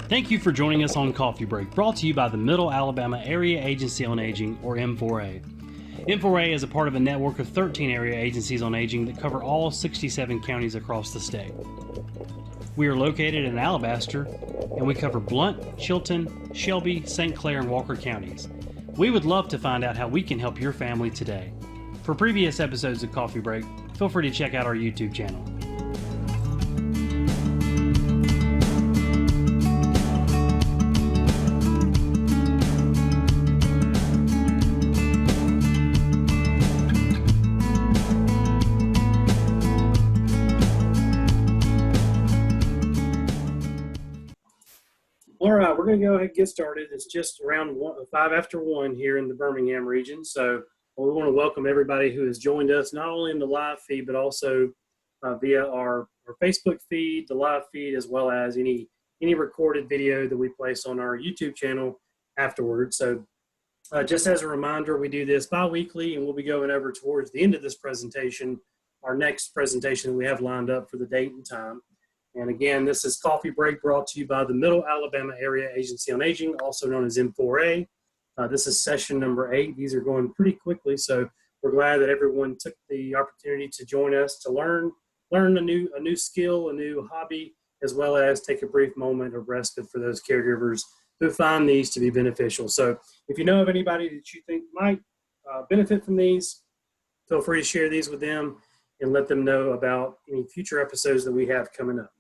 Thank you for joining us on Coffee Break, brought to you by the Middle Alabama Area Agency on Aging, or M4A. M4A is a part of a network of 13 area agencies on aging that cover all 67 counties across the state. We are located in Alabaster, and we cover Blount, Chilton, Shelby, St. Clair, and Walker counties. We would love to find out how we can help your family today. For previous episodes of Coffee Break, feel free to check out our YouTube channel. All right, we're going to go ahead and get started. It's just around 5 after 1 here in the Birmingham region. So we want to welcome everybody who has joined us, not only in the live feed, but also via our Facebook feed, the live feed, as well as any recorded video that we place on our YouTube channel afterwards. So just as a reminder, we do this bi-weekly, and we'll be going over towards the end of this presentation, our next presentation that we have lined up for the date and time. And again, this is Coffee Break, brought to you by the Middle Alabama Area Agency on Aging, also known as M4A. This is session number 8. These are going pretty quickly, so we're glad that everyone took the opportunity to join us to learn a new skill, a new hobby, as well as take a brief moment of respite for those caregivers who find these to be beneficial. So if you know of anybody that you think might benefit from these, feel free to share these with them and let them know about any future episodes that we have coming up.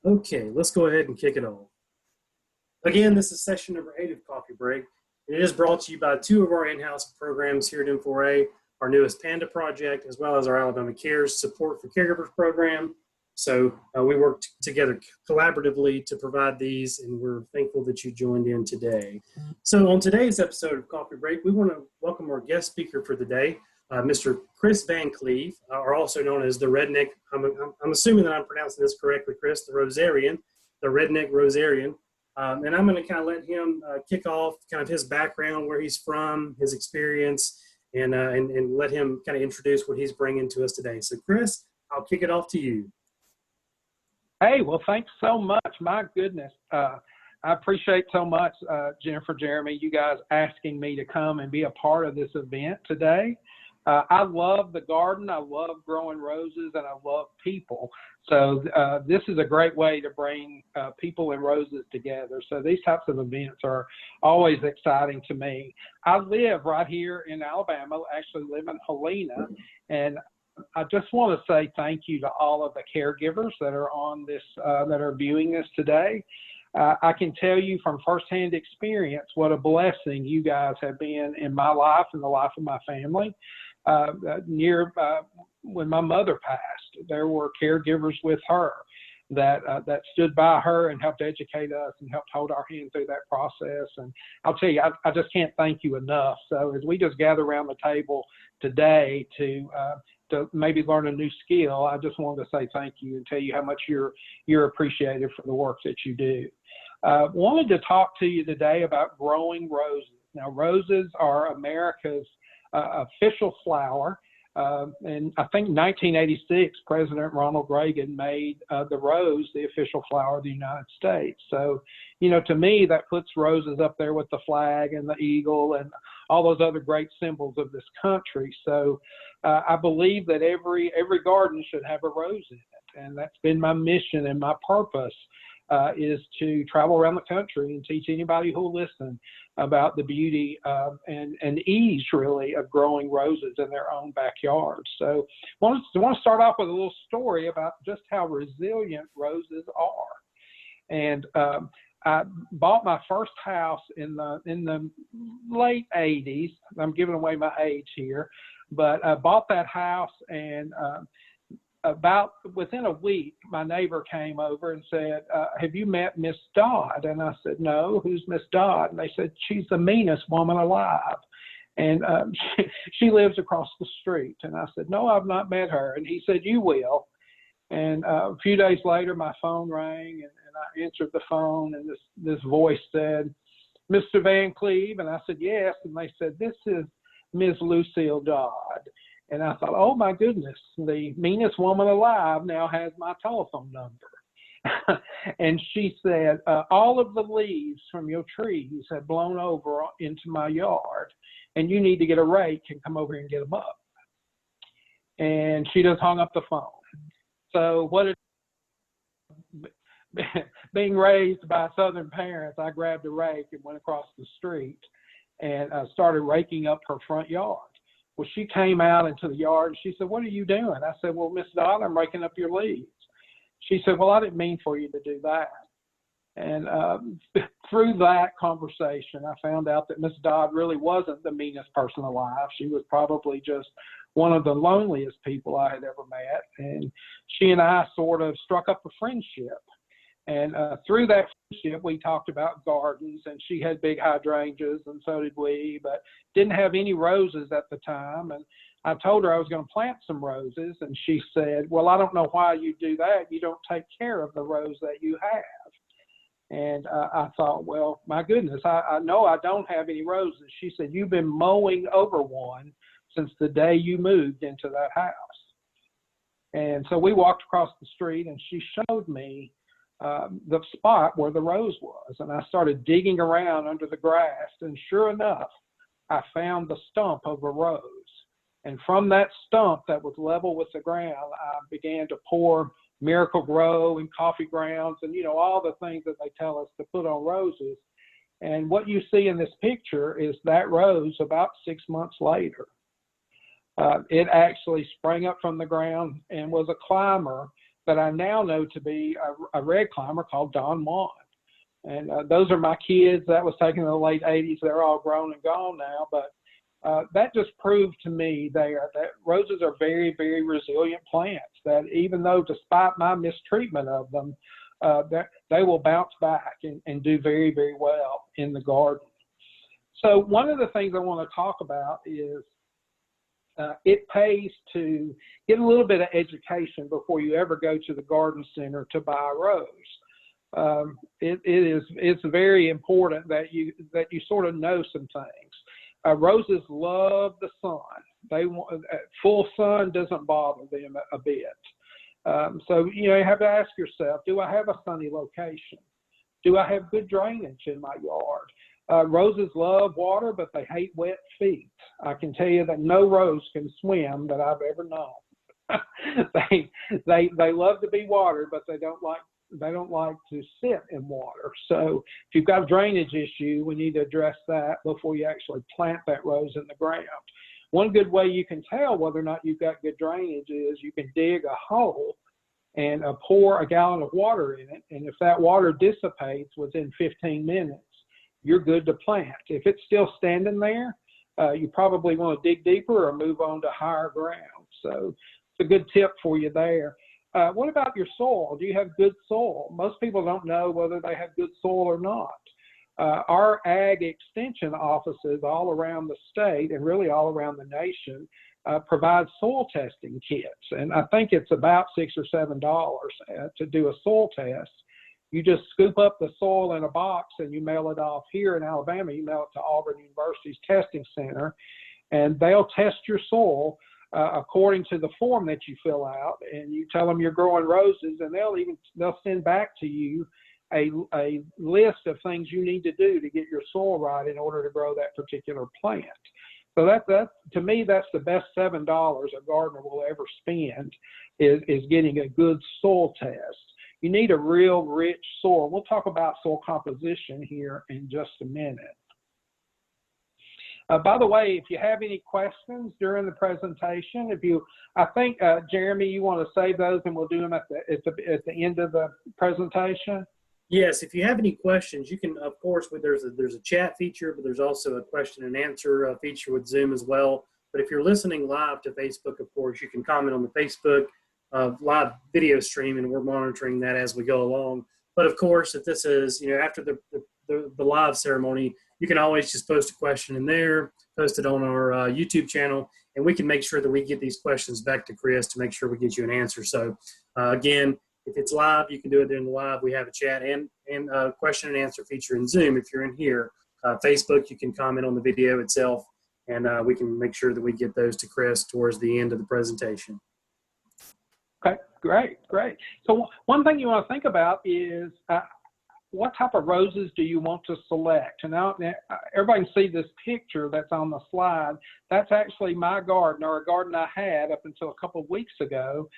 Okay, let's go ahead and kick it off. Again, this is session number 8 of Coffee Break. It is brought to you by 2 of our in-house programs here at M4A, our newest PANDA project, as well as our Alabama Cares Support for Caregivers program. So we work together collaboratively to provide these, and we're thankful that you joined in today. So on today's episode of Coffee Break, we want to welcome our guest speaker for the day, Mr. Chris VanCleave, or also known as the Redneck, I'm assuming that I'm pronouncing this correctly, Chris, the Rosarian, the Redneck Rosarian. And I'm going to kind of let him kick off kind of his background, where he's from, his experience, and let him kind of introduce what he's bringing to us today. So Chris, I'll kick it off to you. Hey, well, thanks so much. My goodness. I appreciate so much, Jennifer, Jeremy, you guys asking me to come and be a part of this event today. I love the garden, I love growing roses, and I love people. So this is a great way to bring people and roses together. So these types of events are always exciting to me. I live right here in Alabama, actually live in Helena, and I just want to say thank you to all of the caregivers that are on this, that are viewing this today. I can tell you from firsthand experience what a blessing you guys have been in my life and the life of my family. When my mother passed, there were caregivers with her that stood by her and helped educate us and helped hold our hand through that process. And I'll tell you, I just can't thank you enough. So as we just gather around the table today to maybe learn a new skill, I just wanted to say thank you and tell you how much you're appreciated for the work that you do. Wanted to talk to you today about growing roses. Now, roses are America's official flower, and I think 1986, President Ronald Reagan made the rose the official flower of the United States. So, you know, to me, that puts roses up there with the flag and the eagle and all those other great symbols of this country. So I believe that every garden should have a rose in it, and that's been my mission and my purpose. Is to travel around the country and teach anybody who will listen about the beauty and ease, really, of growing roses in their own backyards. So I want to start off with a little story about just how resilient roses are. And I bought my first house in the late 80s. I'm giving away my age here, but I bought that house, and about within a week, my neighbor came over and said, have you met Miss Dodd? And I said, no, who's Miss Dodd? And they said, she's the meanest woman alive. And she lives across the street. And I said, no, I've not met her. And he said, you will. And a few days later, my phone rang, and I answered the phone, and this voice said, Mr. VanCleave? And I said, yes. And they said, this is Ms. Lucille Dodd. And I thought, oh my goodness, the meanest woman alive now has my telephone number. And she said, all of the leaves from your trees have blown over into my yard, and you need to get a rake and come over here and get them up. And she just hung up the phone. So being raised by Southern parents, I grabbed a rake and went across the street and started raking up her front yard. Well, she came out into the yard and she said, "What are you doing?" I said, "Well, Miss Dodd, I'm raking up your leaves." She said, "Well, I didn't mean for you to do that." And through that conversation, I found out that Miss Dodd really wasn't the meanest person alive. She was probably just one of the loneliest people I had ever met. And she and I sort of struck up a friendship. And through that friendship, we talked about gardens, and she had big hydrangeas, and so did we, but didn't have any roses at the time. And I told her I was going to plant some roses, and she said, "Well, I don't know why you do that. You don't take care of the rose that you have." And I thought, well, my goodness, I know I don't have any roses. She said, "You've been mowing over one since the day you moved into that house." And so we walked across the street, and she showed me the spot where the rose was. And I started digging around under the grass, and sure enough, I found the stump of a rose. And from that stump that was level with the ground, I began to pour Miracle Grow and coffee grounds and, all the things that they tell us to put on roses. And what you see in this picture is that rose about 6 months later. It actually sprang up from the ground and was a climber that I now know to be a red climber called Don Juan. And those are my kids. That was taken in the late 80s. They're all grown and gone now. But that just proved to me that roses are very, very resilient plants, that even though despite my mistreatment of them, that they will bounce back and do very, very well in the garden. So one of the things I want to talk about is it pays to get a little bit of education before you ever go to the garden center to buy a rose. It's very important that you sort of know some things. Roses love the sun. They want full sun doesn't bother them a bit. So you have to ask yourself: do I have a sunny location? Do I have good drainage in my yard? Roses love water, but they hate wet feet. I can tell you that no rose can swim that I've ever known. they love to be watered, but they don't like to sit in water. So if you've got a drainage issue, we need to address that before you actually plant that rose in the ground. One good way you can tell whether or not you've got good drainage is you can dig a hole and pour a gallon of water in it. And if that water dissipates within 15 minutes, you're good to plant. If it's still standing there, you probably want to dig deeper or move on to higher ground. So it's a good tip for you there. What about your soil? Do you have good soil? Most people don't know whether they have good soil or not. Our ag extension offices all around the state and really all around the nation provide soil testing kits. And I think it's about $6 or $7 to do a soil test. You just scoop up the soil in a box and you mail it off. Here in Alabama, you mail it to Auburn University's testing center, and they'll test your soil according to the form that you fill out. And you tell them you're growing roses, and they'll send back to you a list of things you need to do to get your soil right in order to grow that particular plant. So that to me, that's the best $7 a gardener will ever spend is getting a good soil test. You need a real rich soil. We'll talk about soil composition here in just a minute. By the way, if you have any questions during the presentation, I think Jeremy, you want to save those, and we'll do them at the end of the presentation. Yes, if you have any questions, you can, of course, there's a chat feature, but there's also a question and answer feature with Zoom as well. But if you're listening live to Facebook, of course, you can comment on the Facebook live video stream, and we're monitoring that as we go along. But of course, if this is, after the live ceremony, you can always just post a question in there, post it on our YouTube channel, and we can make sure that we get these questions back to Chris to make sure we get you an answer. So again, if it's live, you can do it in the live. We have a chat and question and answer feature in Zoom. If you're in here, Facebook, you can comment on the video itself, and we can make sure that we get those to Chris towards the end of the presentation. Okay, great. So one thing you want to think about is what type of roses do you want to select? And now everybody can see this picture that's on the slide. That's actually my garden, or a garden I had up until a couple of weeks ago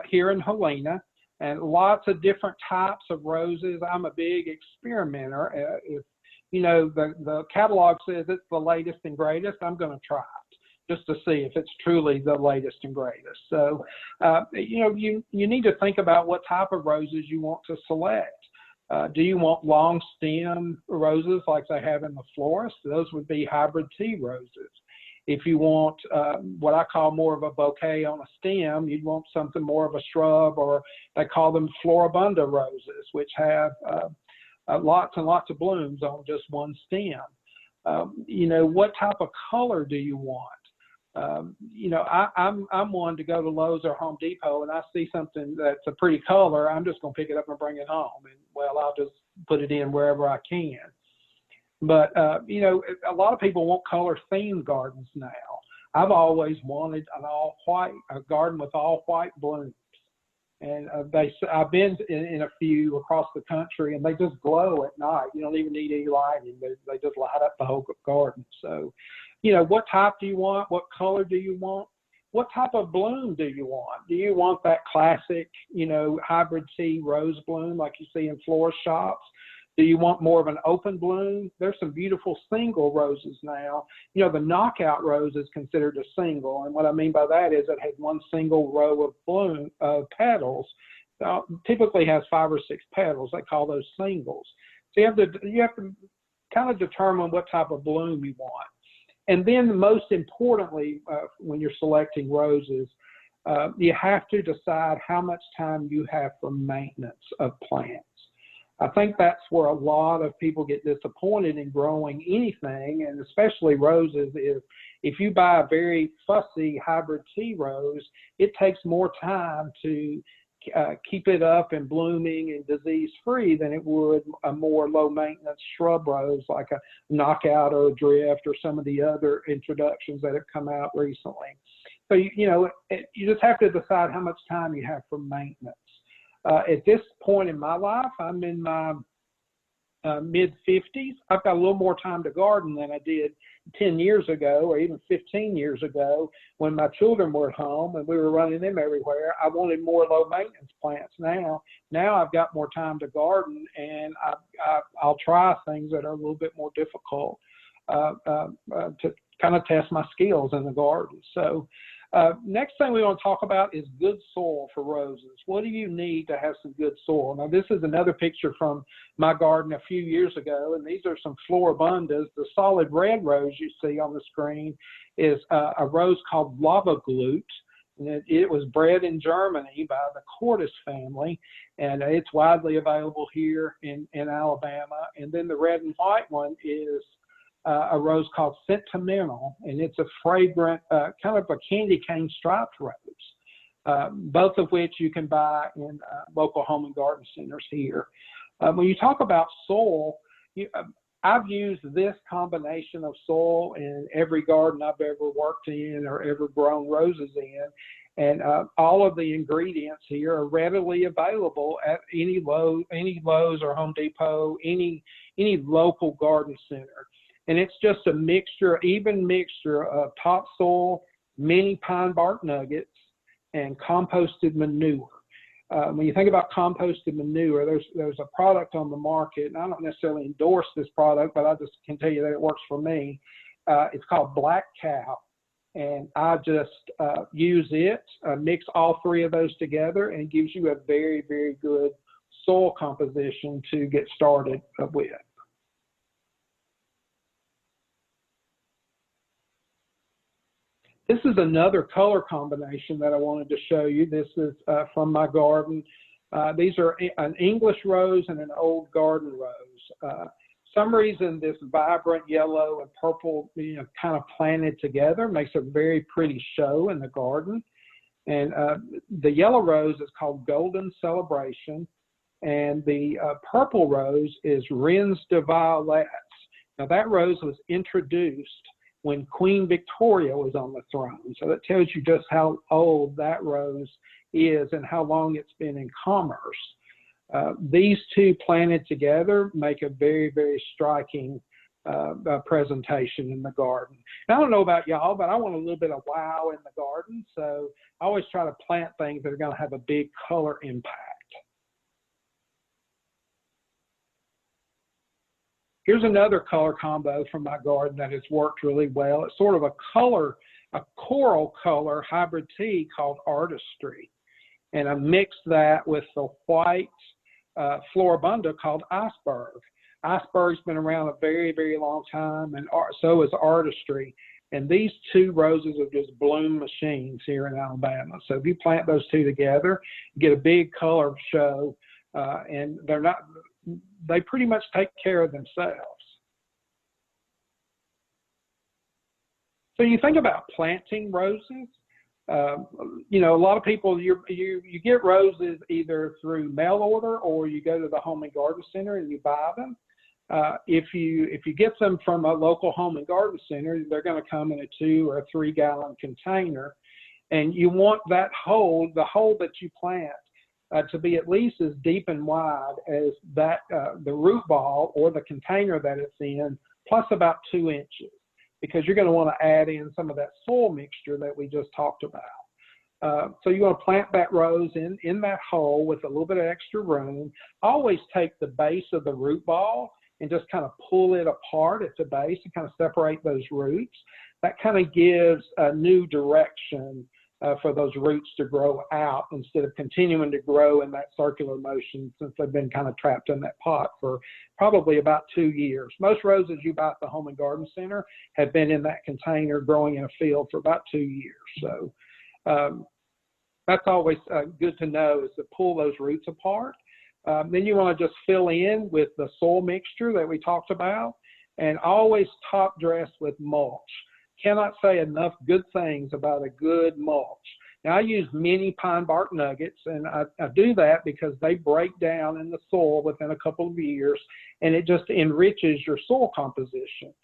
here in Helena, and lots of different types of roses. I'm a big experimenter. If you know the catalog says it's the latest and greatest, I'm going to try it just to see if it's truly the latest and greatest. So, you need to think about what type of roses you want to select. Do you want long stem roses like they have in the florist? Those would be hybrid tea roses. If you want what I call more of a bouquet on a stem, you'd want something more of a shrub, or they call them floribunda roses, which have lots and lots of blooms on just one stem. What type of color do you want? I'm one to go to Lowe's or Home Depot, and I see something that's a pretty color, I'm just going to pick it up and bring it home, and I'll just put it in wherever I can. But a lot of people want color themed gardens now. I've always wanted a garden with all white blooms, and I've been in a few across the country, and they just glow at night. You don't even need any lighting; they just light up the whole garden. So, what type do you want? What color do you want? What type of bloom do you want? Do you want that classic, hybrid tea rose bloom like you see in florist shops? Do you want more of an open bloom? There's some beautiful single roses now. The knockout rose is considered a single, and what I mean by that is it has one single row of petals. Typically has 5 or 6 petals. They call those singles. So you have to kind of determine what type of bloom you want. And then most importantly, when you're selecting roses, you have to decide how much time you have for maintenance of plants. I think that's where a lot of people get disappointed in growing anything, and especially roses. If you buy a very fussy hybrid tea rose, it takes more time to keep it up and blooming and disease-free than it would a more low-maintenance shrub rose like a knockout or a drift or some of the other introductions that have come out recently. So, you just have to decide how much time you have for maintenance. At this point in my life, I'm in my mid-50s. I've got a little more time to garden than I did 10 years ago or even 15 years ago when my children were at home and we were running them everywhere. I wanted more low-maintenance plants now. Now I've got more time to garden, and I'll try things that are a little bit more difficult to kind of test my skills in the garden. So next thing we want to talk about is good soil for roses. What do you need to have some good soil? Now, this is another picture from my garden a few years ago, and these are some floribundas. The solid red rose you see on the screen is a rose called lava glute, and it was bred in Germany by the Cortis family, and it's widely available here in Alabama. And then the red and white one is a rose called Sentimental, and it's a fragrant, kind of a candy cane striped rose, both of which you can buy in local home and garden centers here. When you talk about soil, I've used this combination of soil in every garden I've ever worked in or ever grown roses in, and all of the ingredients here are readily available at any Lowe's or Home Depot, any local garden center. And it's just a even mixture of topsoil, mini pine bark nuggets, and composted manure. When you think about composted manure, there's a product on the market, and I don't necessarily endorse this product, but I just can tell you that it works for me. It's called Black Cow, and I just use it, mix all 3 of those together, and it gives you a very, very good soil composition to get started with. This is another color combination that I wanted to show you. This is from my garden. These are an English rose and an old garden rose. Some reason this vibrant yellow and purple, kind of planted together makes a very pretty show in the garden. And the yellow rose is called Golden Celebration, and the purple rose is Reines de Violettes. Now that rose was introduced when Queen Victoria was on the throne. So that tells you just how old that rose is and how long it's been in commerce. These two planted together make a very, very striking presentation in the garden. And I don't know about y'all, but I want a little bit of wow in the garden. So I always try to plant things that are going to have a big color impact. Here's another color combo from my garden that has worked really well. It's sort of a coral color hybrid tea called Artistry. And I mixed that with the white Floribunda called Iceberg. Iceberg's been around a very, very long time, and so is Artistry. And these two roses are just bloom machines here in Alabama. So if you plant those two together, you get a big color show, and they pretty much take care of themselves. So you think about planting roses. You know, a lot of people, you get roses either through mail order or you go to the Home and Garden Center and you buy them. If you get them from a local home and garden center, they're going to come in a 2 or 3 gallon container, and you want that hole, the hole that you plant, to be at least as deep and wide as that the root ball or the container that it's in, plus about 2 inches, because you're going to want to add in some of that soil mixture that we just talked about. So you want to plant that rose in that hole with a little bit of extra room. Always take the base of the root ball and just kind of pull it apart at the base and kind of separate those roots. That kind of gives a new direction for those roots to grow out instead of continuing to grow in that circular motion since they've been kind of trapped in that pot for probably about 2 years. Most roses you buy at the Home and Garden Center have been in that container growing in a field for about 2 years. So that's always good to know, is to pull those roots apart. Then you want to just fill in with the soil mixture that we talked about, and always top dress with mulch. Cannot say enough good things about a good mulch. Now, I use mini pine bark nuggets, and I do that because they break down in the soil within a couple of years, and it just enriches your soil composition.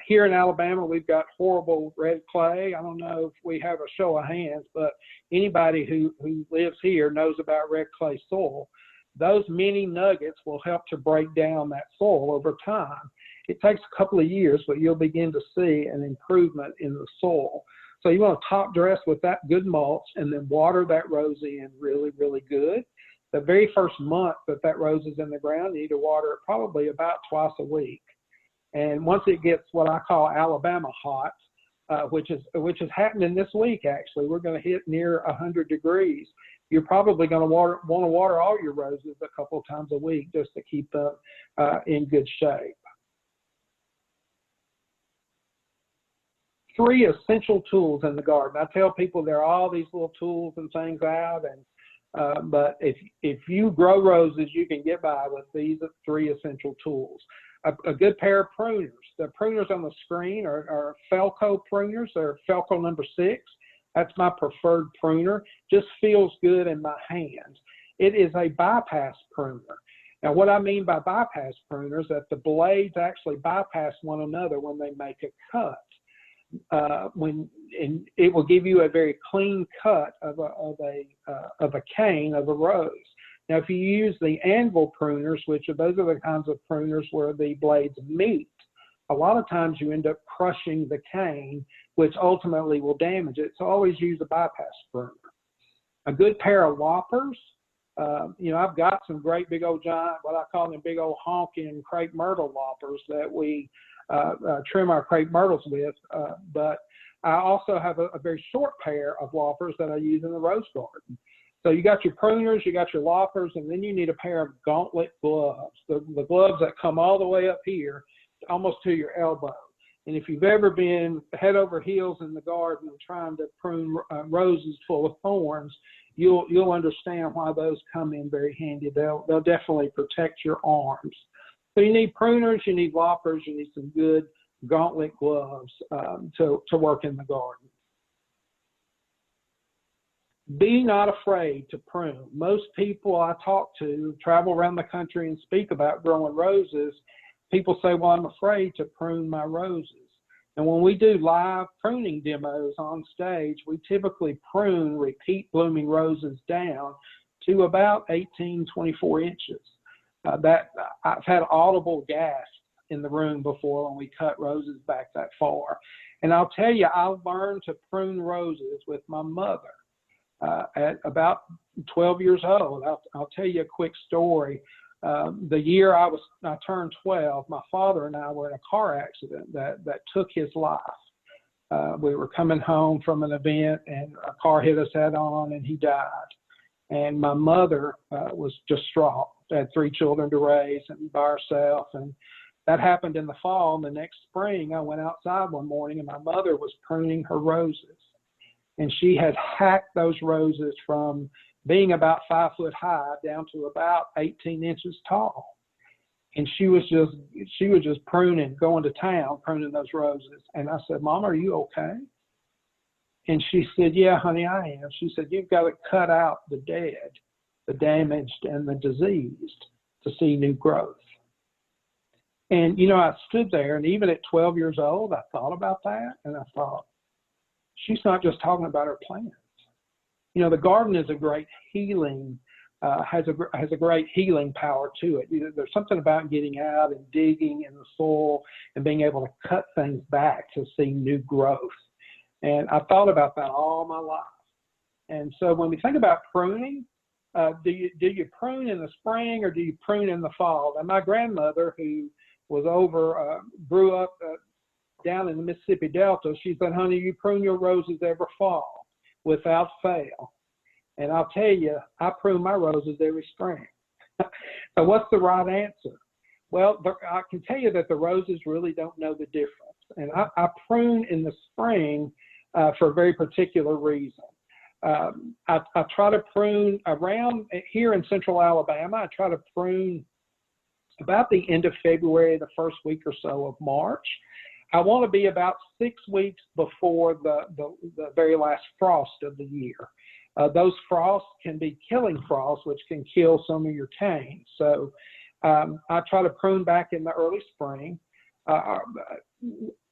Here in Alabama, we've got horrible red clay. I don't know if we have a show of hands, but anybody who lives here knows about red clay soil. Those mini nuggets will help to break down that soil over time. It takes a couple of years, but you'll begin to see an improvement in the soil. So you want to top dress with that good mulch and then water that rose in really, really good. The very first month that rose is in the ground, you need to water it probably about twice a week. And once it gets what I call Alabama hot, which is happening this week, actually, we're going to hit near 100 degrees. You're probably going to want to water all your roses a couple of times a week just to keep them in good shape. 3 essential tools in the garden. I tell people there are all these little tools and things out, and but if you grow roses, you can get by with these 3 essential tools. A good pair of pruners. The pruners on the screen are Felco pruners. They're Felco number 6. That's my preferred pruner. Just feels good in my hands. It is a bypass pruner. Now, what I mean by bypass pruner is that the blades actually bypass one another when they make a cut. And it will give you a very clean cut of a cane of a rose. Now, if you use the anvil pruners, those are the kinds of pruners where the blades meet, a lot of times you end up crushing the cane, which ultimately will damage it. So always use a bypass pruner. A good pair of loppers. I've got some great big old giant, what I call them big old honking crepe myrtle loppers that we trim our crepe myrtles with, but I also have a very short pair of loppers that I use in the rose garden. So you got your pruners, you got your loppers, and then you need a pair of gauntlet gloves, the gloves that come all the way up here, almost to your elbow. And if you've ever been head over heels in the garden trying to prune roses full of thorns, you'll understand why those come in very handy. They'll definitely protect your arms. So you need pruners, you need loppers, you need some good gauntlet gloves to work in the garden. Be not afraid to prune. Most people I talk to travel around the country and speak about growing roses. People say, well, I'm afraid to prune my roses. And when we do live pruning demos on stage, we typically prune repeat blooming roses down to about 18, 24 inches. That I've had audible gasps in the room before when we cut roses back that far. And I'll tell you, I learned to prune roses with my mother at about 12 years old. I'll tell you a quick story. The year I turned 12, my father and I were in a car accident that took his life. We were coming home from an event and a car hit us head on and he died. And my mother was distraught. Had 3 children to raise and by herself. And that happened in the fall. And the next spring, I went outside one morning and my mother was pruning her roses. And she had hacked those roses from being about 5 foot high down to about 18 inches tall. And she was just pruning, going to town, pruning those roses. And I said, Mom, are you okay? And she said, yeah, honey, I am. She said, you've got to cut out the dead, the damaged, and the diseased to see new growth. And, you know, I stood there, and even at 12 years old, I thought about that, and I thought, she's not just talking about her plants. You know, the garden is a great healing, has a great healing power to it. You know, there's something about getting out and digging in the soil and being able to cut things back to see new growth. And I thought about that all my life. And so when we think about pruning, do you prune in the spring or do you prune in the fall? And my grandmother, who was grew up down in the Mississippi Delta, she said, honey, you prune your roses every fall without fail. And I'll tell you, I prune my roses every spring. So what's the right answer? Well, I can tell you that the roses really don't know the difference. And I prune in the spring for a very particular reason. I try to prune around here in central Alabama. I try to prune about the end of February, the first week or so of March. I want to be about 6 weeks before the very last frost of the year. Those frosts can be killing frosts, which can kill some of your canes. So I try to prune back in the early spring.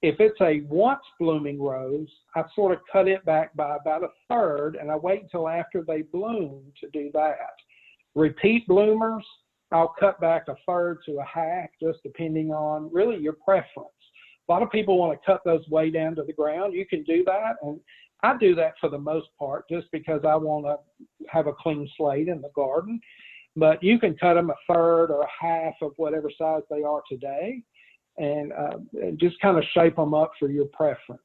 If it's a once blooming rose, I sort of cut it back by about a third, and I wait until after they bloom to do that. Repeat bloomers, I'll cut back a third to a half, just depending on really your preference. A lot of people want to cut those way down to the ground. You can do that, and I do that for the most part just because I want to have a clean slate in the garden. But you can cut them a third or a half of whatever size they are today, and just kind of shape them up for your preference.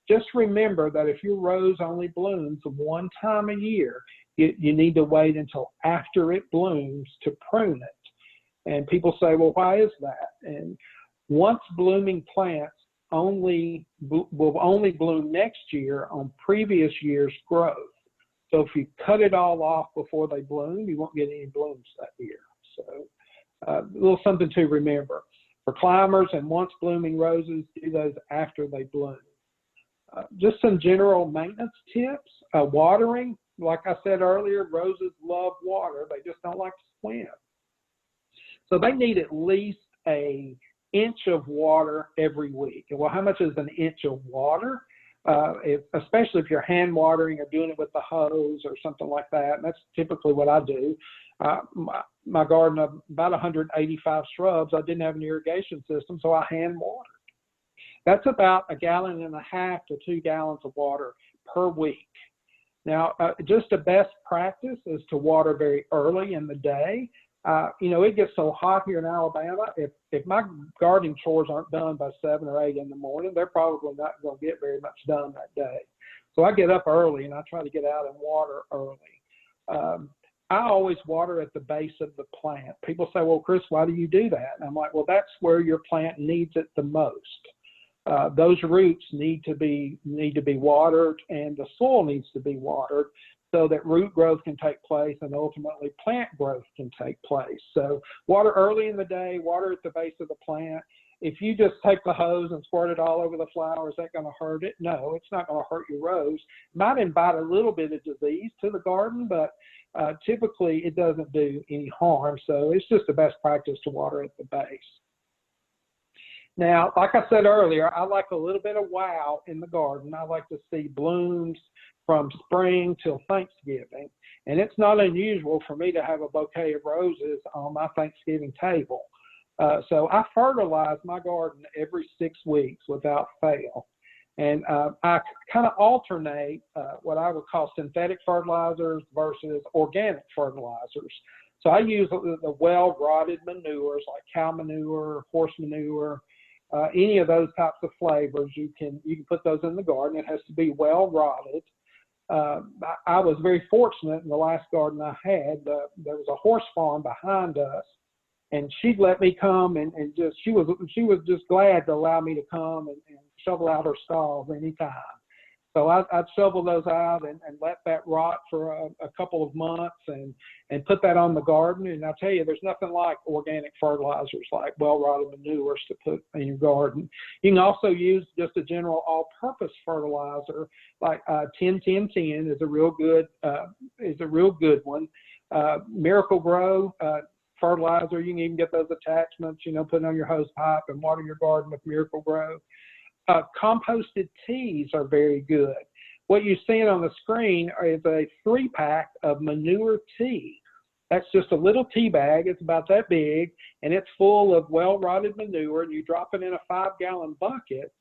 Just remember that if your rose only blooms one time a year, you need to wait until after it blooms to prune it. And people say, well, why is that? And once blooming plants will only bloom next year on previous year's growth. So if you cut it all off before they bloom, you won't get any blooms that year. So a little something to remember. For climbers and once blooming roses, do those after they bloom. Just some general maintenance tips. Watering, like I said earlier, roses love water. They just don't like to swim. So they need at least an inch of water every week. Well, how much is an inch of water? Especially if you're hand watering or doing it with the hose or something like that. And that's typically what I do. My garden of about 185 shrubs, I didn't have an irrigation system, so I hand watered. That's about 1.5 gallons to 2 gallons of water per week. Now, just a best practice is to water very early in the day. You know, it gets so hot here in Alabama. If my gardening chores aren't done by 7 or 8 in the morning, they're probably not going to get very much done that day. So I get up early and I try to get out and water early. I always water at the base of the plant. People say, well, Chris, why do you do that? And I'm like, well, that's where your plant needs it the most. Those roots need to be watered, and the soil needs to be watered so that root growth can take place and ultimately plant growth can take place. So water early in the day, water at the base of the plant. If you just take the hose and squirt it all over the flower, is that going to hurt it? No, it's not going to hurt your rose. It might invite a little bit of disease to the garden, but typically it doesn't do any harm. So it's just the best practice to water at the base. Now, like I said earlier, I like a little bit of wow in the garden. I like to see blooms from spring till Thanksgiving. And it's not unusual for me to have a bouquet of roses on my Thanksgiving table. So I fertilize my garden every 6 weeks without fail. And I kind of alternate what I would call synthetic fertilizers versus organic fertilizers. So I use the well-rotted manures like cow manure, horse manure, any of those types of flavors. You can put those in the garden. It has to be well-rotted. I was very fortunate in the last garden I had. There was a horse farm behind us, and she'd let me come and just she was just glad to allow me to come and shovel out her stalls anytime. So I'd shovel those out and let that rot for a couple of months and put that on the garden. And I'll tell you, there's nothing like organic fertilizers like well-rotted manures to put in your garden. You can also use just a general all-purpose fertilizer like 10-10-10 is a real good one. Miracle Grow fertilizer, you can even get those attachments, put it on your hose pipe and water your garden with Miracle Grow. Composted teas are very good. What you're seeing on the screen is a 3-pack of manure tea. That's just a little tea bag. It's about that big, and it's full of well-rotted manure. And you drop it in a 5-gallon bucket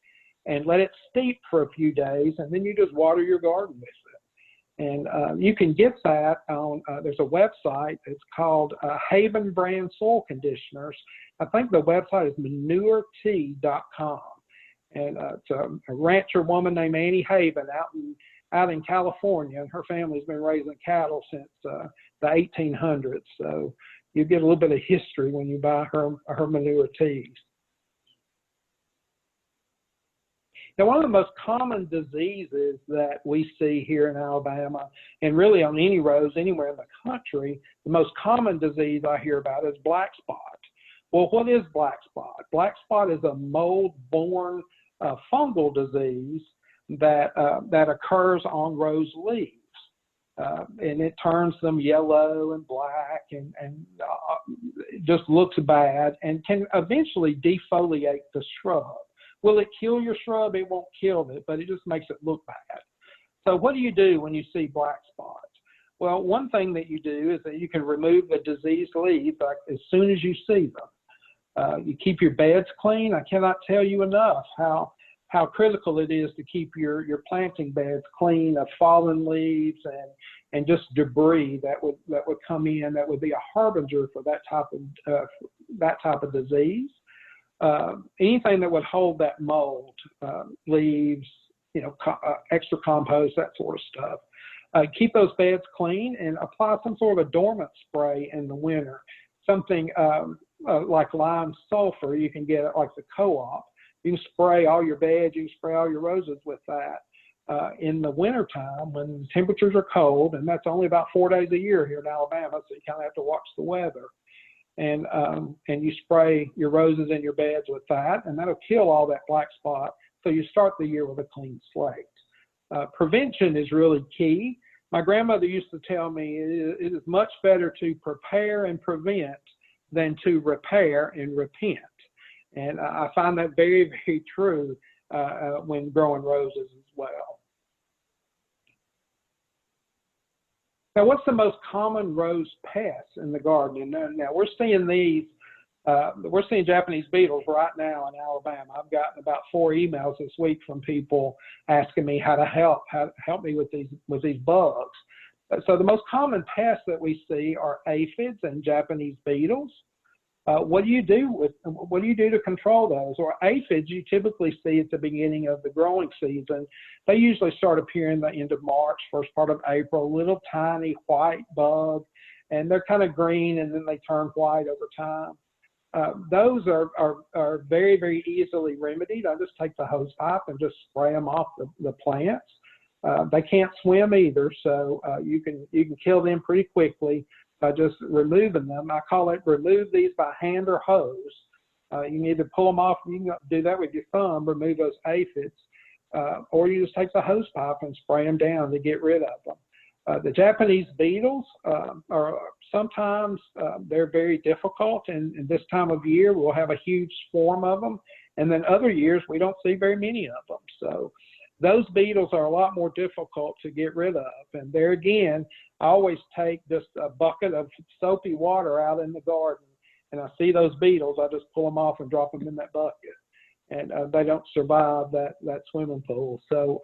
and let it steep for a few days, and then you just water your garden with it. And you can get that on, there's a website. It's called Haven Brand Soil Conditioners. I think the website is manuretea.com. And it's a rancher woman named Annie Haven out in California, and her family's been raising cattle since the 1800s. So you get a little bit of history when you buy her manure teas. Now, one of the most common diseases that we see here in Alabama, and really on any roads anywhere in the country, the most common disease I hear about is black spot. Well, what is black spot? Black spot is a mold-borne fungal disease that occurs on rose leaves, and it turns them yellow and black and it just looks bad and can eventually defoliate the shrub. Will it kill your shrub? It won't kill it, but it just makes it look bad. So what do you do when you see black spots? Well, one thing that you do is that you can remove the diseased leaves as soon as you see them. You keep your beds clean. I cannot tell you enough how critical it is to keep your planting beds clean of fallen leaves and just debris that would come in that would be a harbinger for that type of disease. Anything that would hold that mold, leaves, extra compost, that sort of stuff. Keep those beds clean and apply some sort of a dormant spray in the winter. Something like lime sulfur you can get at like the co-op. You can spray all your beds, you can spray all your roses with that in the wintertime when the temperatures are cold, and that's only about 4 days a year here in Alabama, so you kind of have to watch the weather. And you spray your roses in your beds with that, and that'll kill all that black spot, so you start the year with a clean slate. Prevention is really key. My grandmother used to tell me it is much better to prepare and prevent than to repair and repent. And I find that very, very true when growing roses as well. Now, what's the most common rose pests in the garden? And now we're seeing these, we're seeing Japanese beetles right now in Alabama. I've gotten about 4 emails this week from people asking me how to help me with these bugs. So the most common pests that we see are aphids and Japanese beetles. What do you do to control those? Or aphids, you typically see at the beginning of the growing season. They usually start appearing the end of March, first part of April, little tiny white bug, and they're kind of green and then they turn white over time. Those are very, very easily remedied. I just take the hose pipe and just spray them off the plants. They can't swim either, so you can kill them pretty quickly by just removing them. I call it remove these by hand or hose. You can either pull them off, you can do that with your thumb, remove those aphids, or you just take the hose pipe and spray them down to get rid of them. The Japanese beetles are sometimes they're very difficult, and this time of year we'll have a huge swarm of them, And then other years, we don't see very many of them. So those beetles are a lot more difficult to get rid of. And there again, I always take just a bucket of soapy water out in the garden, and I see those beetles, I just pull them off and drop them in that bucket. And they don't survive that swimming pool. So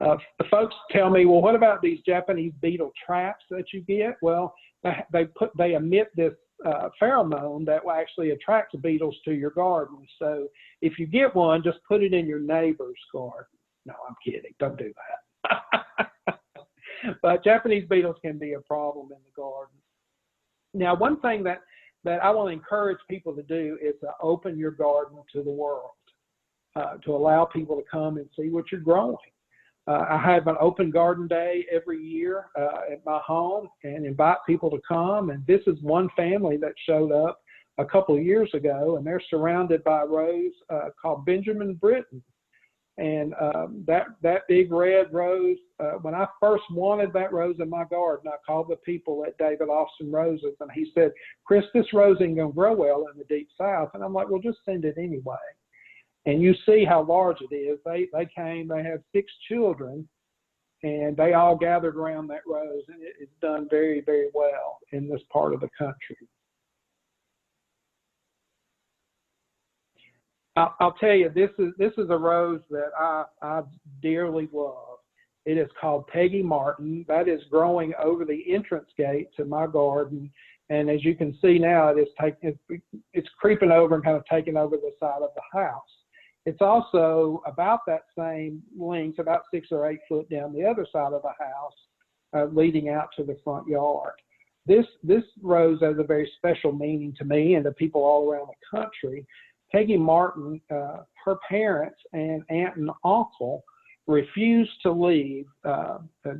the folks tell me, well, what about these Japanese beetle traps that you get? Well, they emit this pheromone that will actually attract the beetles to your garden. So if you get one, just put it in your neighbor's garden. No, I'm kidding. Don't do that. But Japanese beetles can be a problem in the garden. Now, one thing that I want to encourage people to do is to open your garden to the world, to allow people to come and see what you're growing. I have an open garden day every year at my home and invite people to come. And this is one family that showed up a couple of years ago, and they're surrounded by a rose called Benjamin Britten. And that big red rose, when I first wanted that rose in my garden, I called the people at David Austin Roses, and he said, Chris, this rose ain't going to grow well in the deep south. And I'm like, well, just send it anyway. And you see how large it is. They came, they had 6 children, and they all gathered around that rose, and it's done very, very well in this part of the country. I'll tell you, this is a rose that I dearly love. It is called Peggy Martin. That is growing over the entrance gate to my garden. And as you can see now, it's creeping over and kind of taking over the side of the house. It's also about that same length, about 6 or 8 foot down the other side of the house, leading out to the front yard. This rose has a very special meaning to me and to people all around the country. Peggy Martin, her parents and aunt and uncle refused to leave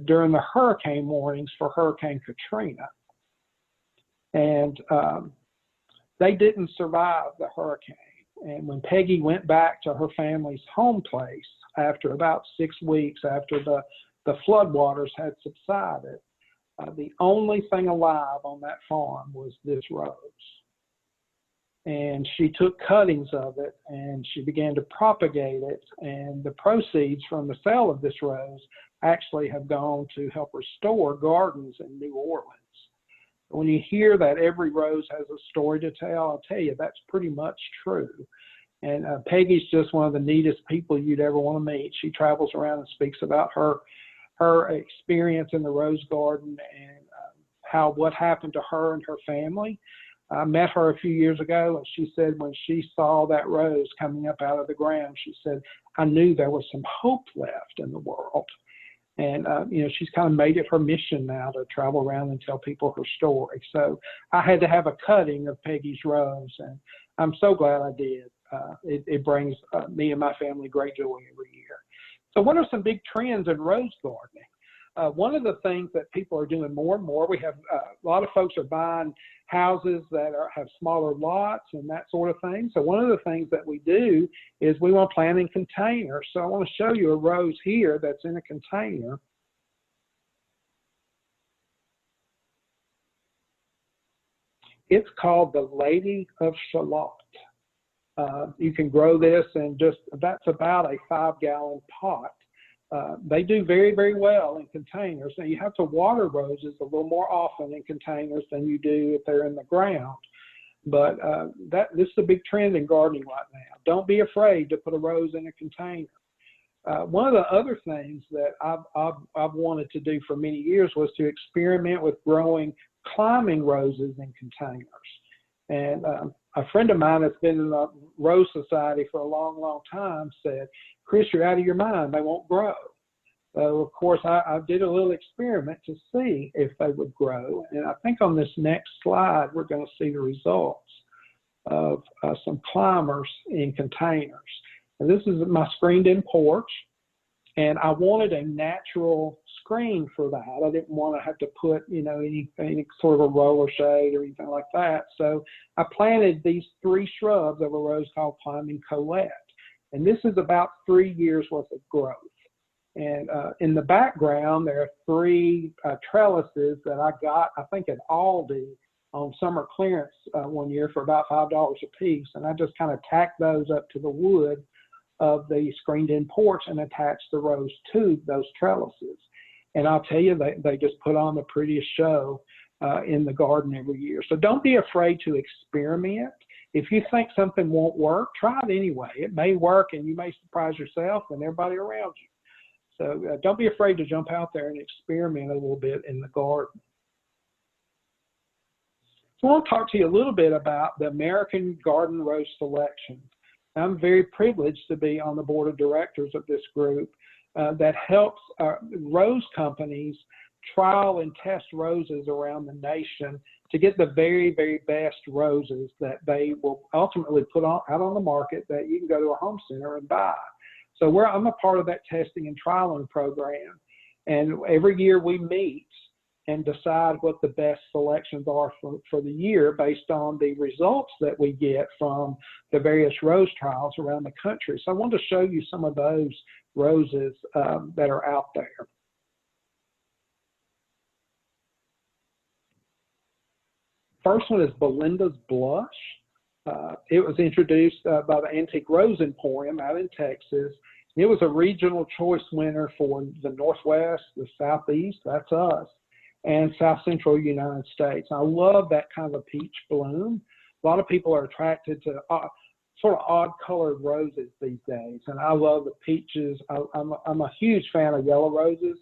during the hurricane warnings for Hurricane Katrina. And they didn't survive the hurricane. And when Peggy went back to her family's home place after about 6 weeks after the floodwaters had subsided, the only thing alive on that farm was this rose. And she took cuttings of it and she began to propagate it. And the proceeds from the sale of this rose actually have gone to help restore gardens in New Orleans. When you hear that every rose has a story to tell, I'll tell you that's pretty much true. And Peggy's just one of the neatest people you'd ever want to meet. She travels around and speaks about her experience in the rose garden and what happened to her and her family. I met her a few years ago, and she said when she saw that rose coming up out of the ground, she said, I knew there was some hope left in the world. And, she's kind of made it her mission now to travel around and tell people her story. So I had to have a cutting of Peggy's rose, and I'm so glad I did. It brings me and my family great joy every year. So what are some big trends in rose gardening? One of the things that people are doing more and more, we have a lot of folks are buying houses that have smaller lots and that sort of thing. So one of the things that we do is we want to plant in containers. So I want to show you a rose here that's in a container. It's called the Lady of Shalott. You can grow this in that's about a 5-gallon pot. They do very, very well in containers. Now, you have to water roses a little more often in containers than you do if they're in the ground. But this is a big trend in gardening right now. Don't be afraid to put a rose in a container. One of the other things that I've wanted to do for many years was to experiment with growing climbing roses in containers. And a friend of mine that's been in the Rose Society for a long, long time said, Chris, you're out of your mind. They won't grow. So, of course, I did a little experiment to see if they would grow. And I think on this next slide, we're going to see the results of some climbers in containers. And this is my screened-in porch. And I wanted a natural screen for that. I didn't want to have to put, any sort of a roller shade or anything like that. So I planted these 3 shrubs of a rose called Climbing Colette. And this is about 3 years worth of growth. And in the background, there are 3 trellises that I got, I think, at Aldi on summer clearance one year for about $5 a piece, and I just kind of tacked those up to the wood of the screened-in porch and attached the rose to those trellises. And I'll tell you, they just put on the prettiest show in the garden every year. So don't be afraid to experiment. If you think something won't work, try it anyway. It may work, and you may surprise yourself and everybody around you. So don't be afraid to jump out there and experiment a little bit in the garden. So I want to talk to you a little bit about the American Garden Rose Selection. I'm very privileged to be on the board of directors of this group that helps rose companies trial and test roses around the nation to get the very, very best roses that they will ultimately put out on the market that you can go to a home center and buy. So I'm a part of that testing and trialing program. And every year we meet and decide what the best selections are for the year based on the results that we get from the various rose trials around the country. So I wanted to show you some of those roses that are out there. First one is Belinda's Blush. It was introduced by the Antique Rose Emporium out in Texas. It was a regional choice winner for the Northwest, the Southeast, that's us, and South Central United States. I love that kind of a peach bloom. A lot of people are attracted to sort of odd colored roses these days, and I love the peaches. I'm a huge fan of yellow roses,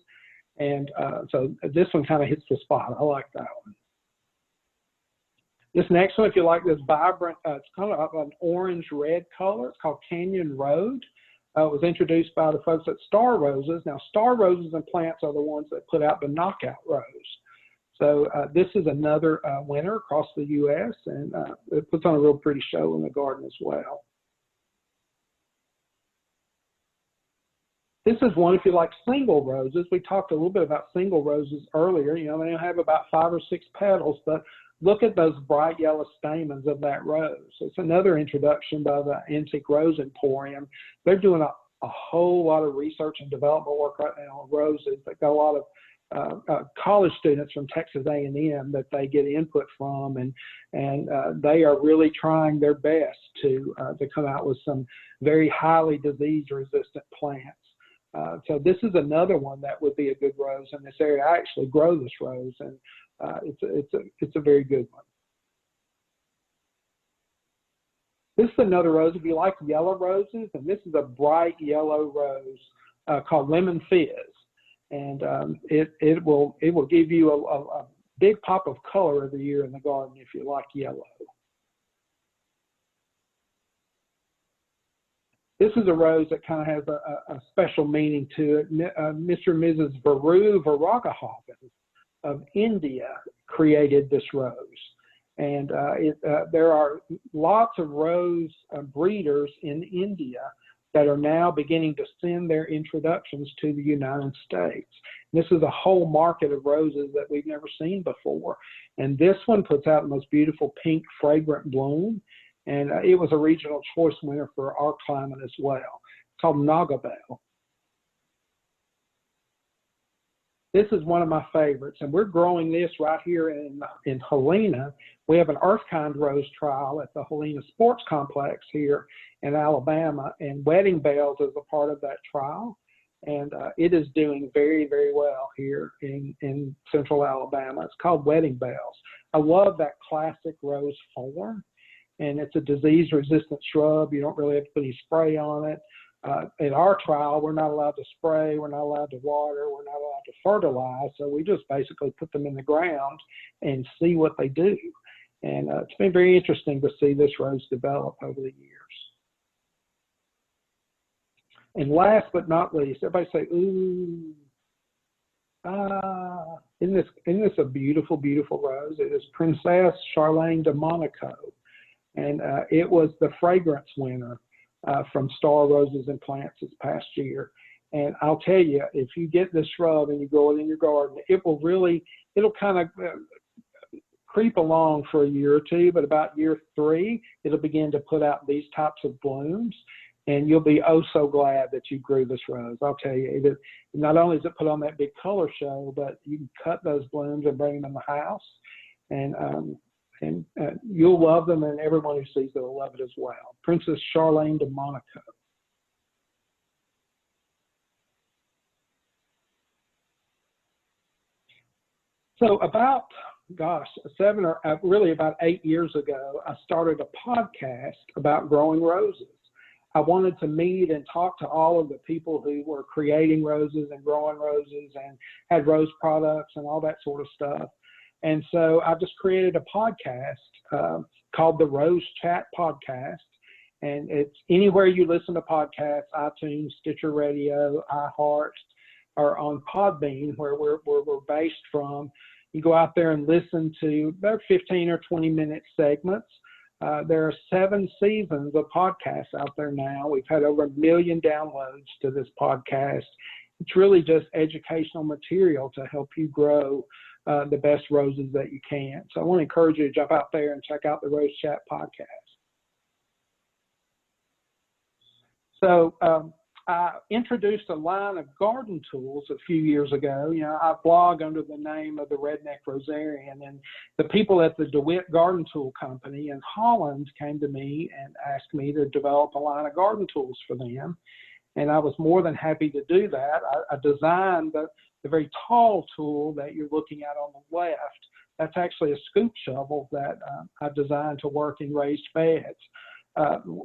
and so this one kind of hits the spot. I like that one. This next one, if you like this vibrant, it's kind of an orange-red color. It's called Canyon Road. It was introduced by the folks at Star Roses. Now, Star Roses and Plants are the ones that put out the Knockout Rose. So this is another winner across the U.S., and it puts on a real pretty show in the garden as well. This is one, if you like single roses. We talked a little bit about single roses earlier. You know, they have about 5 or 6 petals, but look at those bright yellow stamens of that rose. It's another introduction by the Antique Rose Emporium. They're doing a whole lot of research and development work right now on roses. They've got a lot of college students from Texas A&M that they get input from, and they are really trying their best to come out with some very highly disease-resistant plants. So this is another one that would be a good rose in this area. I actually grow this rose, and it's a very good one. This is another rose. If you like yellow roses, and this is a bright yellow rose called Lemon Fizz, and it will give you a big pop of color every year in the garden if you like yellow. This is a rose that kind of has a special meaning to it. Mr. and Mrs. Varu Varagahavan of India created this rose. And there are lots of rose breeders in India that are now beginning to send their introductions to the United States. This is a whole market of roses that we've never seen before. And this one puts out the most beautiful pink, fragrant bloom. And it was a regional choice winner for our climate as well. It's called Nagabel. This is one of my favorites, and we're growing this right here in Helena. We have an Earthkind Rose trial at the Helena Sports Complex here in Alabama, and Wedding Bells is a part of that trial. And it is doing very, very well here in central Alabama. It's called Wedding Bells. I love that classic rose form. And it's a disease-resistant shrub. You don't really have to put any spray on it. In our trial, we're not allowed to spray, we're not allowed to water, we're not allowed to fertilize, so we just basically put them in the ground and see what they do. And it's been very interesting to see this rose develop over the years. And last but not least, everybody say, ooh, isn't this a beautiful, beautiful rose? It is Princess Charlene de Monaco. And it was the fragrance winner from Star Roses and Plants this past year. And I'll tell you, if you get this shrub and you grow it in your garden, it'll kind of creep along for a year or two, but about year 3, it'll begin to put out these types of blooms. And you'll be oh so glad that you grew this rose. I'll tell you, not only does it put on that big color show, but you can cut those blooms and bring them in the house. And And you'll love them, and everyone who sees them will love it as well. Princess Charlene de Monaco. So about, gosh, about 8 years ago, I started a podcast about growing roses. I wanted to meet and talk to all of the people who were creating roses and growing roses and had rose products and all that sort of stuff. And so I just created a podcast called the Rose Chat Podcast. And it's anywhere you listen to podcasts, iTunes, Stitcher Radio, iHeart, or on Podbean, where we're based from. You go out there and listen to about 15 or 20-minute segments. There are 7 seasons of podcasts out there now. We've had over 1 million downloads to this podcast. It's really just educational material to help you grow the best roses that you can. So I want to encourage you to jump out there and check out the Rose Chat podcast. So I introduced a line of garden tools a few years ago. You know, I blog under the name of the Redneck Rosarian, and the people at the DeWitt Garden Tool Company in Holland came to me and asked me to develop a line of garden tools for them. And I was more than happy to do that. I designed the very tall tool that you're looking at on the left. That's actually a scoop shovel that I designed to work in raised beds.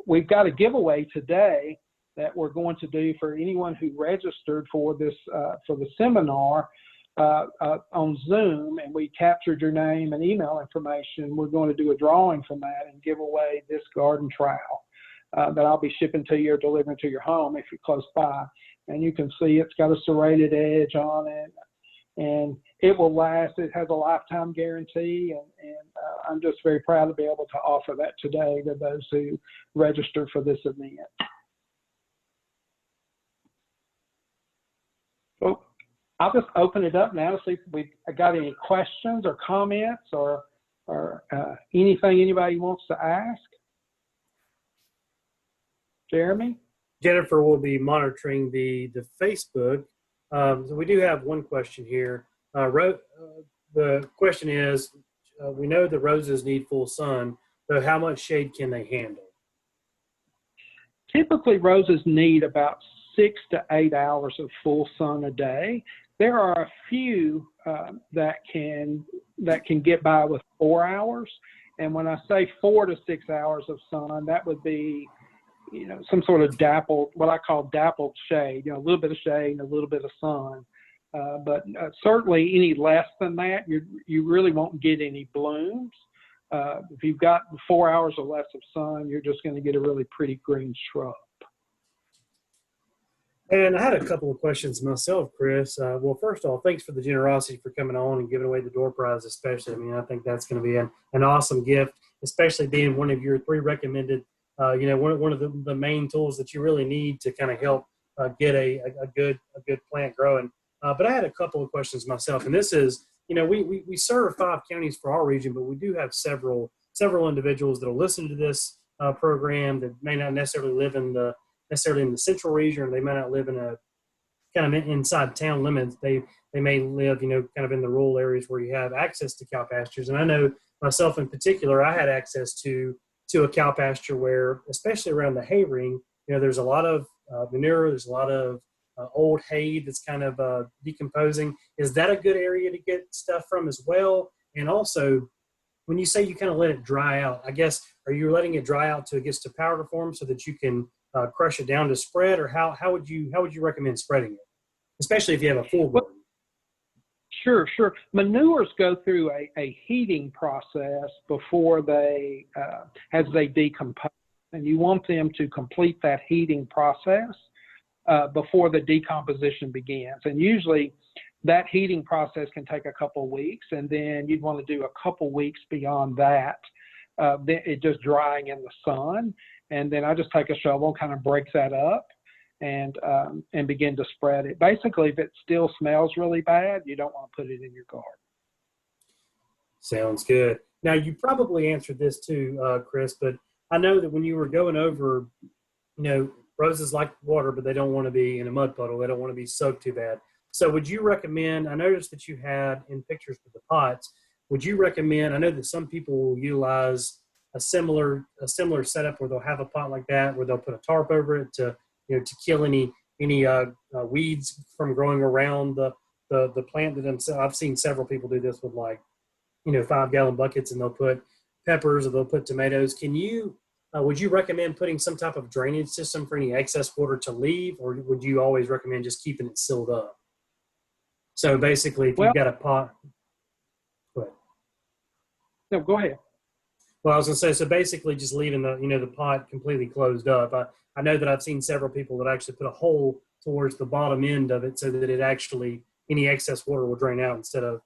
We've got a giveaway today that we're going to do for anyone who registered for this for the seminar on Zoom, and we captured your name and email information. We're going to do a drawing from that and give away this garden trowel that I'll be shipping to you or delivering to your home if you're close by. And you can see it's got a serrated edge on it, and it will last. It has a lifetime guarantee, and I'm just very proud to be able to offer that today to those who registered for this event. So I'll just open it up now to see if we've got any questions or comments or anything anybody wants to ask. Jeremy? Jennifer will be monitoring the Facebook. So we do have one question here. The question is, we know the roses need full sun, so how much shade can they handle? Typically, roses need about 6 to 8 hours of full sun a day. There are a few that can get by with 4 hours. And when I say 4 to 6 hours of sun, that would be, you know, some sort of dappled, what I call dappled shade, you know, a little bit of shade and a little bit of sun. But certainly any less than that, you really won't get any blooms. If you've got 4 hours or less of sun, you're just going to get a really pretty green shrub. And I had a couple of questions myself, Chris. Well, first of all, thanks for the generosity for coming on and giving away the door prize especially. I mean, I think that's going to be an awesome gift, especially being one of your 3 recommended, you know, one of the main tools that you really need to kind of help get a good plant growing. But I had a couple of questions myself, and this is, you know, we serve 5 counties for our region, but we do have several individuals that will listen to this program that may not necessarily live in the central region, or they may not live in a kind of inside town limits. They may live, you know, kind of in the rural areas where you have access to cow pastures. And I know myself in particular, I had access to a cow pasture where, especially around the hay ring, you know, there's a lot of manure, there's a lot of old hay that's kind of decomposing. Is that a good area to get stuff from as well? And also, when you say you kind of let it dry out, I guess, are you letting it dry out till it gets to powder form so that you can crush it down to spread, or how would you recommend spreading it, especially if you have a full garden? Sure. Manures go through a heating process before they, as they decompose, and you want them to complete that heating process before the decomposition begins. And usually that heating process can take a couple weeks, and then you'd want to do a couple weeks beyond that, then it just drying in the sun. And then I just take a shovel, kind of break that up, and begin to spread it. Basically, if it still smells really bad, you don't want to put it in your garden. Sounds good. Now, you probably answered this too, Chris, but I know that when you were going over, you know, roses like water, but they don't want to be in a mud puddle. They don't want to be soaked too bad. So would you recommend, I noticed that you had in pictures with the pots, would you recommend, I know that some people will utilize a similar setup where they'll have a pot like that, where they'll put a tarp over it to, to kill any weeds from growing around the plant. That I've seen several people do this with 5-gallon buckets, and they'll put peppers or they'll put tomatoes. Would you recommend putting some type of drainage system for any excess water to leave, or would you always recommend just keeping it sealed up? So basically, if you've got a pot, go ahead. No, go ahead. Well, I was going to say, so basically just leaving the pot completely closed up. I know that I've seen several people that actually put a hole towards the bottom end of it so that it actually, any excess water will drain out instead of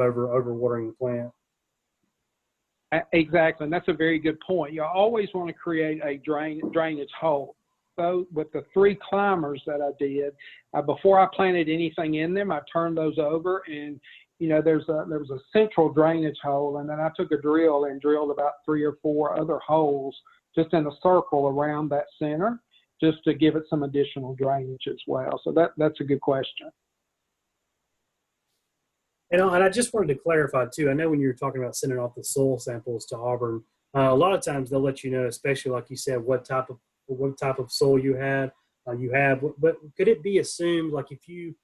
over watering the plant. Exactly, and that's a very good point. You always want to create a drainage hole. So with the 3 climbers that I did, before I planted anything in them, I turned those over, and there was a central drainage hole, and then I took a drill and drilled about 3 or 4 other holes just in a circle around that center, just to give it some additional drainage as well. So that's a good question. And I just wanted to clarify too. I know when you were talking about sending off the soil samples to Auburn, a lot of times they'll let you know, especially like you said, what type of soil you have. But could it be assumed, like if you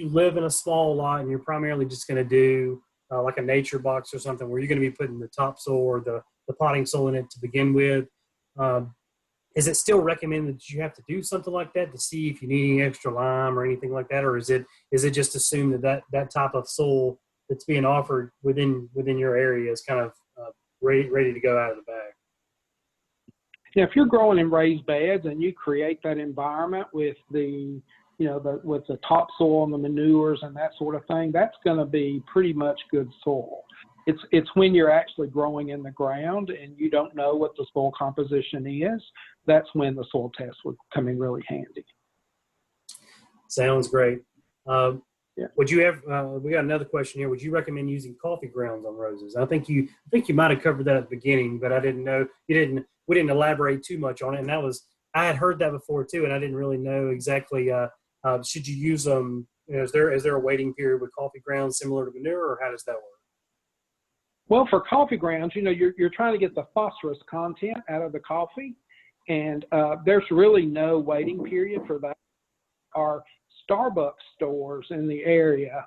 live in a small lot and you're primarily just going to do like a nature box or something where you're going to be putting the topsoil or the potting soil in it to begin with, is it still recommended that you have to do something like that to see if you need any extra lime or anything like that, or is it just assumed that type of soil that's being offered within your area is kind of ready to go out of the bag? Yeah, if you're growing in raised beds and you create that environment with with the topsoil and the manures and that sort of thing, that's going to be pretty much good soil. It's when you're actually growing in the ground and you don't know what the soil composition is, that's when the soil test would come in really handy. Sounds great. Yeah. Would you have? We got another question here. Would you recommend using coffee grounds on roses? I think you might have covered that at the beginning, but I didn't know we didn't elaborate too much on it. And I had heard that before too, and I didn't really know exactly. Should you use them? Is there a waiting period with coffee grounds similar to manure, or how does that work? Well, for coffee grounds, you're trying to get the phosphorus content out of the coffee, and there's really no waiting period for that. Our Starbucks stores in the area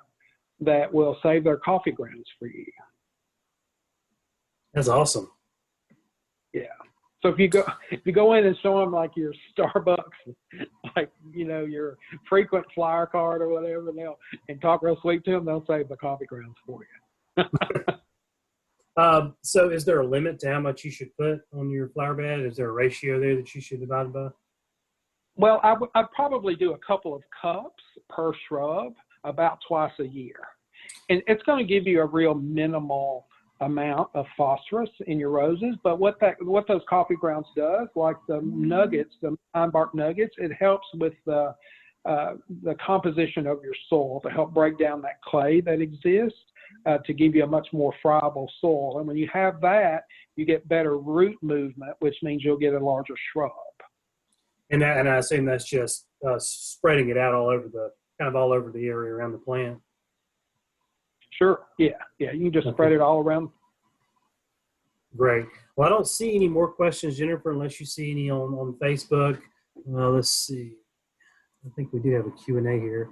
that will save their coffee grounds for you. That's awesome. Yeah. So if you go in and show them like your Starbucks, like your frequent flyer card or whatever, and talk real sweet to them, they'll save the coffee grounds for you. So is there a limit to how much you should put on your flower bed? Is there a ratio there that you should divide by? Well, I'd probably do a couple of cups per shrub about twice a year. And it's going to give you a real minimal amount of phosphorus in your roses. But what those coffee grounds does, like the nuggets, the pine bark nuggets, it helps with the composition of your soil to help break down that clay that exists. To give you a much more friable soil. And when you have that, you get better root movement, which means you'll get a larger shrub. And I assume that's just spreading it out all over the area around the plant. Sure. Yeah. You can just spread it all around. Great. Well, I don't see any more questions, Jennifer, unless you see any on Facebook. Let's see. I think we do have a Q&A here.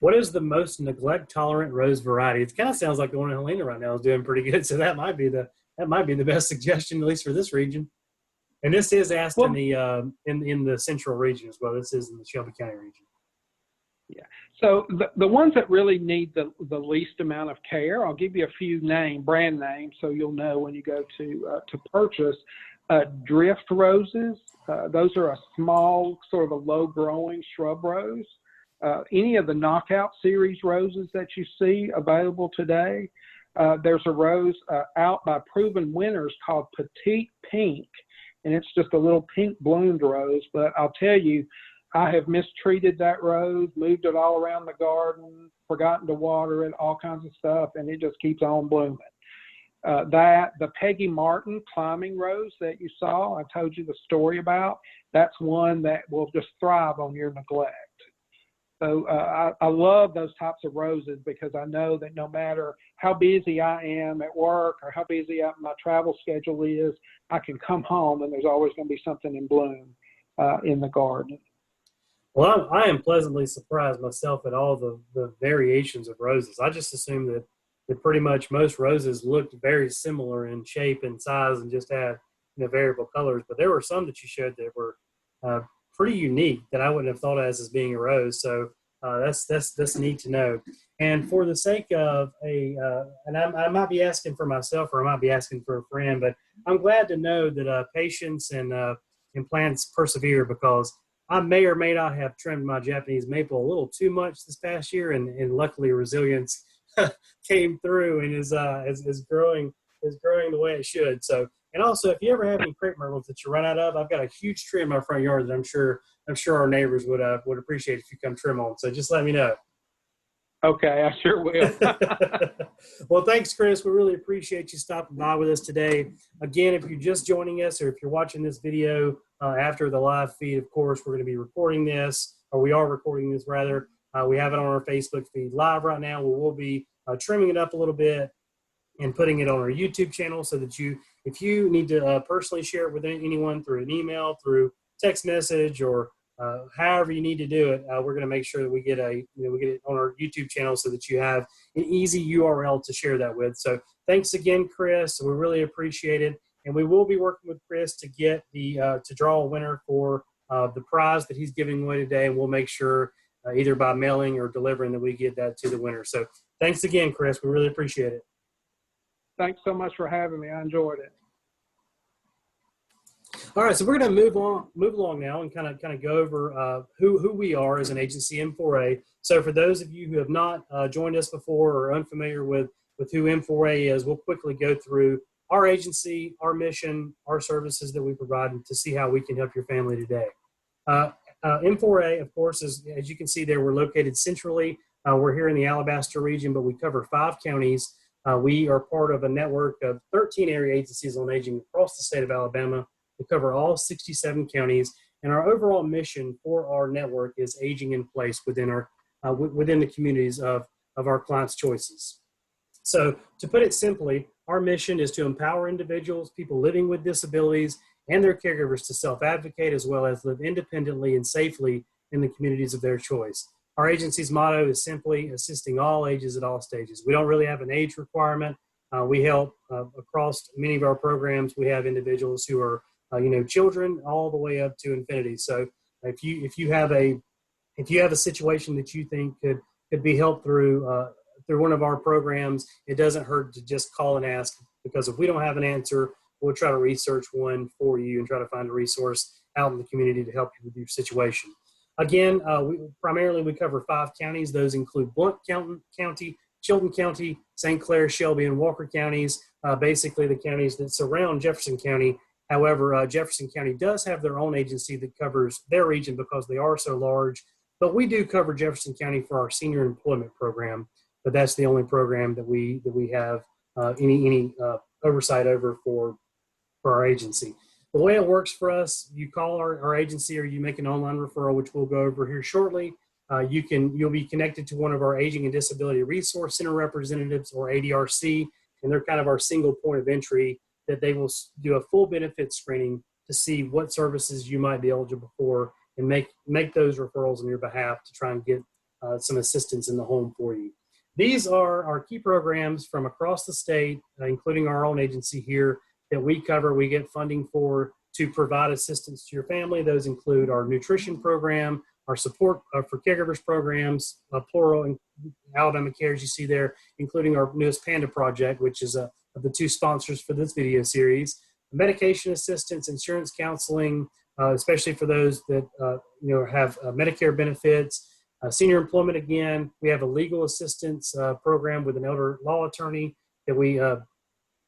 What is the most neglect-tolerant rose variety? It kind of sounds like the one in Helena right now is doing pretty good, so that might be the best suggestion, at least for this region. And this is asked in the central region as well. This is in the Shelby County region. Yeah. So the ones that really need the least amount of care, I'll give you a few brand names, so you'll know when you go to purchase. Drift roses. Those are a small, sort of a low-growing shrub rose. Any of the Knockout series roses that you see available today. There's a rose out by proven winners called Petite Pink, and it's just a little pink bloomed rose. But I'll tell you, I have mistreated that rose, moved it all around the garden, forgotten to water it, all kinds of stuff, and it just keeps on blooming. The Peggy Martin climbing rose that you saw, I told you the story about, that's one that will just thrive on your neglect. So I love those types of roses because I know that no matter how busy I am at work or how busy my travel schedule is, I can come home and there's always going to be something in bloom in the garden. Well, I am pleasantly surprised myself at all the variations of roses. I just assumed that pretty much most roses looked very similar in shape and size and just had variable colors. But there were some that you showed that were pretty unique that I wouldn't have thought as being a rose. So that's neat to know. And for the sake of and I might be asking for myself or I might be asking for a friend, but I'm glad to know that patience and plants persevere, because I may or may not have trimmed my Japanese maple a little too much this past year, and luckily resilience came through and is growing the way it should. So, and also, if you ever have any crepe myrtles that you run out of, I've got a huge tree in my front yard that I'm sure our neighbors would appreciate if you come trim on. So just let me know. Okay, I sure will. Well, thanks, Chris. We really appreciate you stopping by with us today. Again, if you're just joining us or if you're watching this video after the live feed, of course, we're going to be recording this, or we are recording this rather. We have it on our Facebook feed live right now. We'll be trimming it up a little bit and putting it on our YouTube channel so that if you need to personally share it with anyone through an email, through text message, or however you need to do it, we're going to make sure that we get it on our YouTube channel so that you have an easy URL to share that with. So thanks again, Chris. We really appreciate it, and we will be working with Chris to get to draw a winner for the prize that he's giving away today, and we'll make sure either by mailing or delivering that we get that to the winner. So thanks again, Chris. We really appreciate it. Thanks so much for having me. I enjoyed it. All right, so we're going to move along now and kind of go over who we are as an agency, M4A. So for those of you who have not joined us before or are unfamiliar with who M4A is, we'll quickly go through our agency, our mission, our services that we provide, and to see how we can help your family today. M4A, of course, as you can see there, we're located centrally. We're here in the Alabaster region, but we cover 5 counties. We are part of a network of 13 area agencies on aging across the state of Alabama. We cover all 67 counties, and our overall mission for our network is aging in place within the communities of our clients' choices. So to put it simply, our mission is to empower individuals, people living with disabilities, and their caregivers to self-advocate as well as live independently and safely in the communities of their choice. Our agency's motto is simply assisting all ages at all stages. We don't really have an age requirement. We help across many of our programs. We have individuals who are children all the way up to infinity. So if you have a situation that you think could be helped through one of our programs, it doesn't hurt to just call and ask, because if we don't have an answer, we'll try to research one for you and try to find a resource out in the community to help you with your situation. Again, we cover 5 counties. Those include Blount County, Chilton County, St. Clair, Shelby, and Walker counties, basically the counties that surround Jefferson County. However, Jefferson County does have their own agency that covers their region because they are so large. But we do cover Jefferson County for our senior employment program. But that's the only program that we have any oversight over for our agency. The way it works for us, you call our agency or you make an online referral, which we'll go over here shortly. You'll be connected to one of our Aging and Disability Resource Center representatives, or ADRC, and they're kind of our single point of entry that they will do a full benefit screening to see what services you might be eligible for and make those referrals on your behalf to try and get some assistance in the home for you. These are our key programs from across the state, including our own agency here, that we cover. We get funding for to provide assistance to your family. Those include our nutrition program, our support for caregivers programs, plural, and Alabama Cares you see there, including our newest Panda project, which is of the 2 sponsors for this video series. Medication assistance, insurance counseling, especially for those that have Medicare benefits. Senior employment, again, we have a legal assistance program with an elder law attorney that we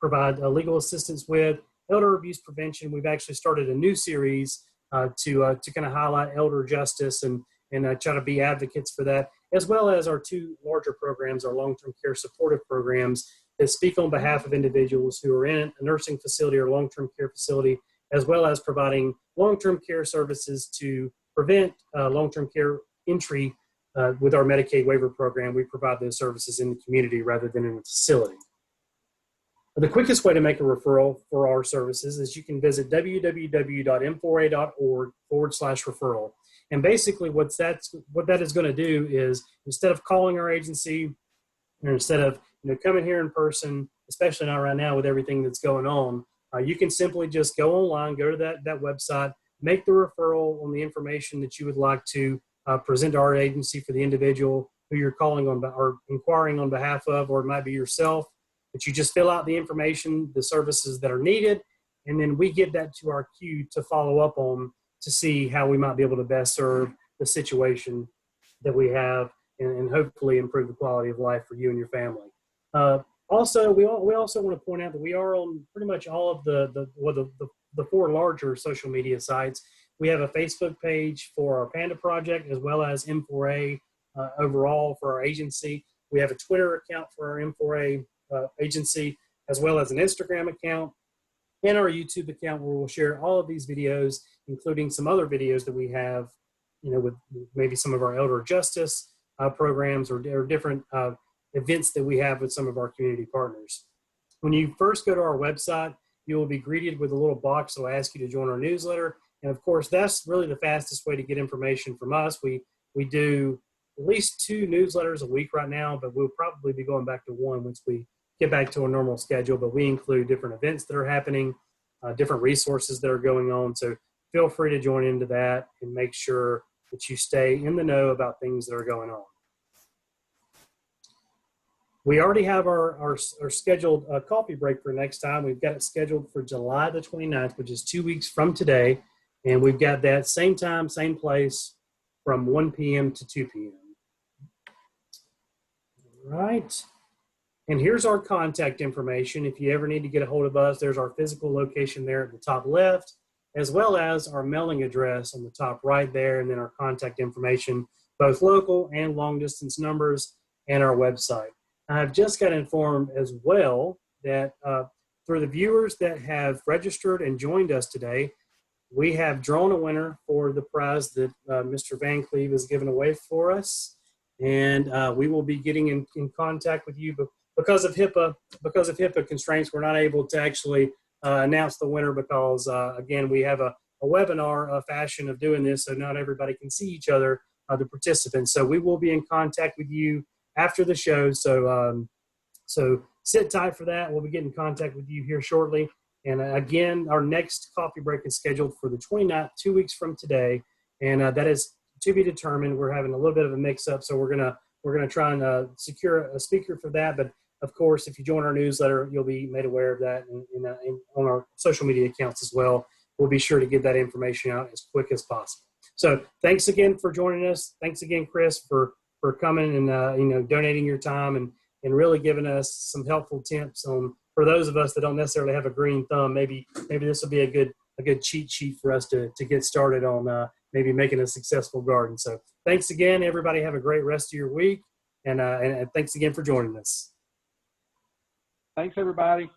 provide legal assistance with. Elder abuse prevention, we've actually started a new series to kind of highlight elder justice and try to be advocates for that, as well as our 2 larger programs, our long-term care supportive programs that speak on behalf of individuals who are in a nursing facility or long-term care facility, as well as providing long-term care services to prevent long-term care entry with our Medicaid waiver program, we provide those services in the community rather than in a facility. The quickest way to make a referral for our services is you can visit www.m4a.org/referral. And basically what that is going to do is, instead of calling our agency, or instead of coming here in person, especially not right now with everything that's going on, you can simply just go online, go to that website, make the referral on the information that you would like to present to our agency for the individual who you're calling on or inquiring on behalf of, or it might be yourself. But you just fill out the information, the services that are needed, and then we give that to our queue to follow up on to see how we might be able to best serve the situation that we have and hopefully improve the quality of life for you and your family. Also, we also want to point out that we are on pretty much all of the 4 larger social media sites. We have a Facebook page for our Panda Project, as well as M4A overall for our agency. We have a Twitter account for our M4A agency, as well as an Instagram account and our YouTube account, where we'll share all of these videos, including some other videos that we have, with maybe some of our elder justice programs or different events that we have with some of our community partners. When you first go to our website, you will be greeted with a little box that will ask you to join our newsletter. And of course, that's really the fastest way to get information from us. We do at least 2 newsletters a week right now, but we'll probably be going back to 1 once we get back to a normal schedule. But we include different events that are happening, different resources that are going on. So feel free to join into that and make sure that you stay in the know about things that are going on. We already have our scheduled coffee break for next time. We've got it scheduled for July the 29th, which is 2 weeks from today. And we've got that same time, same place, from 1 p.m. to 2 p.m. All right. And here's our contact information. If you ever need to get a hold of us, there's our physical location there at the top left, as well as our mailing address on the top right there, and then our contact information, both local and long distance numbers, and our website. I've just got informed as well that for the viewers that have registered and joined us today, we have drawn a winner for the prize that Mr. VanCleave has given away for us. And we will be getting in contact with you. But because of HIPAA constraints, we're not able to actually announce the winner because, again, we have a webinar fashion of doing this, so not everybody can see each other, the participants. So we will be in contact with you after the show. So sit tight for that. We'll be getting in contact with you here shortly. And again, our next coffee break is scheduled for the 29th, 2 weeks from today. And that is to be determined. We're having a little bit of a mix-up, so we're gonna try and secure a speaker for that. But of course, if you join our newsletter, you'll be made aware of that on our social media accounts as well. We'll be sure to get that information out as quick as possible. So thanks again for joining us. Thanks again, Chris, for coming and donating your time and really giving us some helpful tips on, for those of us that don't necessarily have a green thumb. Maybe this will be a good cheat sheet for us to get started on maybe making a successful garden. So thanks again, everybody. Have a great rest of your week, and thanks again for joining us. Thanks, everybody.